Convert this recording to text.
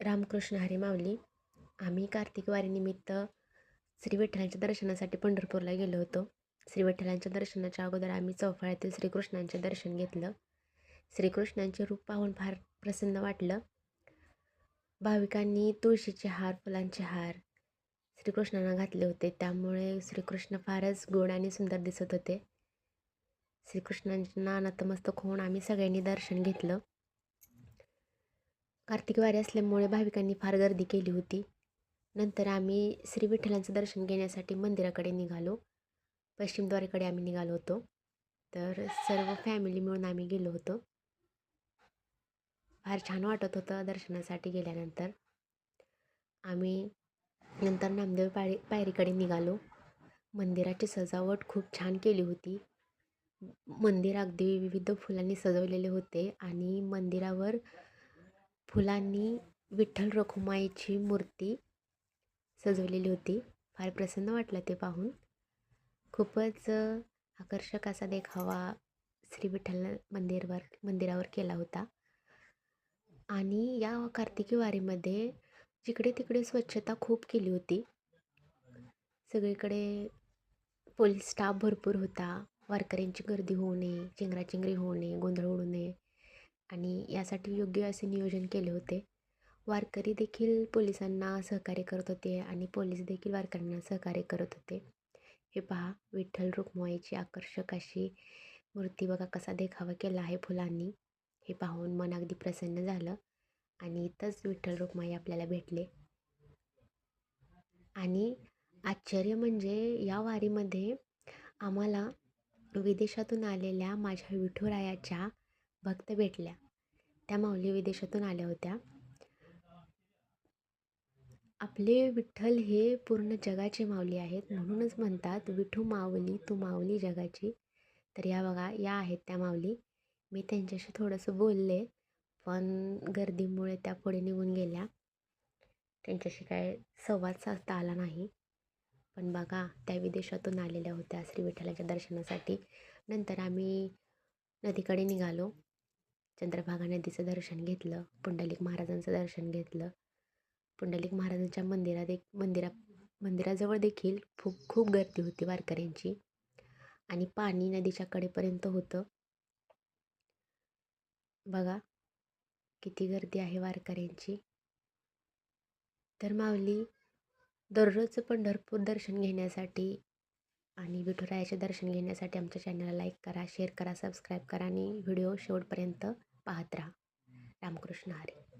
रामकृष्ण हरी माऊली. आम्ही कार्तिक वारीनिमित्त श्री विठ्ठलांच्या दर्शनासाठी पंढरपूरला गेलो होतो. श्री विठ्ठलांच्या दर्शनाच्या अगोदर आम्ही चौफाळ्यातील श्रीकृष्णांचे दर्शन घेतलं. श्रीकृष्णांचे रूप पाहून फार प्रसन्न वाटलं. भाविकांनी तुळशीचे हार, फुलांचे हार श्रीकृष्णांना घातले होते, त्यामुळे श्रीकृष्ण फारच गोड आणि सुंदर दिसत होते. श्रीकृष्णांना नतमस्तक होऊन आम्ही सगळ्यांनी दर्शन घेतलं. कार्तिक वारी असल्यामुळे भाविकांनी फार गर्दी केली होती. नंतर आम्ही श्री विठ्ठलांचं दर्शन घेण्यासाठी मंदिराकडे निघालो. पश्चिमद्वारेकडे आम्ही निघालो होतो. तर सर्व फॅमिली मिळून आम्ही गेलो होतो. फार छान वाटत होतं दर्शनासाठी गेल्यानंतर. आम्ही नंतर नामदेव पायरीकडे निघालो. मंदिराची सजावट खूप छान केली होती. मंदिर अगदी विविध फुलांनी सजवलेले होते आणि मंदिरावर फुलांनी विठ्ठल रखुमाईची मूर्ती सजवलेली होती. फार प्रसन्न वाटलं ते पाहून. खूपच आकर्षक असा देखावा श्री विठ्ठल मंदिरावर केला होता. आणि या कार्तिकी वारीमध्ये जिकडे तिकडे स्वच्छता खूप केली होती. सगळीकडे पोलीस स्टाफ भरपूर होता. वारकऱ्यांची गर्दी होऊ नये, चेंगराचेंगरी होऊ नये, गोंधळ उडू नये आणि यासाठी योग्य असे नियोजन केले होते. वारकरी देखील पोलिसांना सहकार्य करत होते आणि पोलीस देखील वारकऱ्यांना सहकार्य करत होते. हे पहा, विठ्ठल रुक्माईची आकर्षक अशी मूर्ती बघा, कसा देखावा केला आहे फुलांनी. हे पाहून मन अगदी प्रसन्न झालं आणि इथंच विठ्ठल रुक्माई आपल्याला भेटले. आणि आश्चर्य म्हणजे या वारीमध्ये आम्हाला विदेशातून आलेल्या माझ्या विठुरायाच्या भक्त भेटल्या. त्या माऊली विदेशातून आल्या होत्या. आपले विठ्ठल हे पूर्ण जगाचे माऊली आहेत, म्हणूनच म्हणतात विठू माऊली तू माऊली जगाची. तर या बघा, या आहेत त्या माऊली. मी त्यांच्याशी थोडंसं बोलले, पण गर्दीमुळे त्या पुढे निघून गेल्या. त्यांच्याशी काय संवाद साधता आला नाही. पण बघा, त्या विदेशातून आलेल्या होत्या श्री विठ्ठलाच्या दर्शनासाठी. नंतर आम्ही नदीकडे निघालो. चंद्रभागा नदीचं दर्शन घेतलं. पुंडलिक महाराजांचं दर्शन घेतलं. पुंडलिक महाराजांच्या मंदिराजवळ देखील खूप गर्दी होती वारकऱ्यांची आणि पाणी नदीच्या कडेपर्यंत होतं. बघा किती गर्दी आहे वारकऱ्यांची. तर माऊली दररोजचं पंढरपूर दर्शन घेण्यासाठी आणि विठुरायाचे दर्शन घेण्यासाठी आमच्या चॅनलला लाईक करा, शेअर करा, सबस्क्राईब करा आणि व्हिडिओ शेवटपर्यंत पाहत राहा. रामकृष्ण हरी.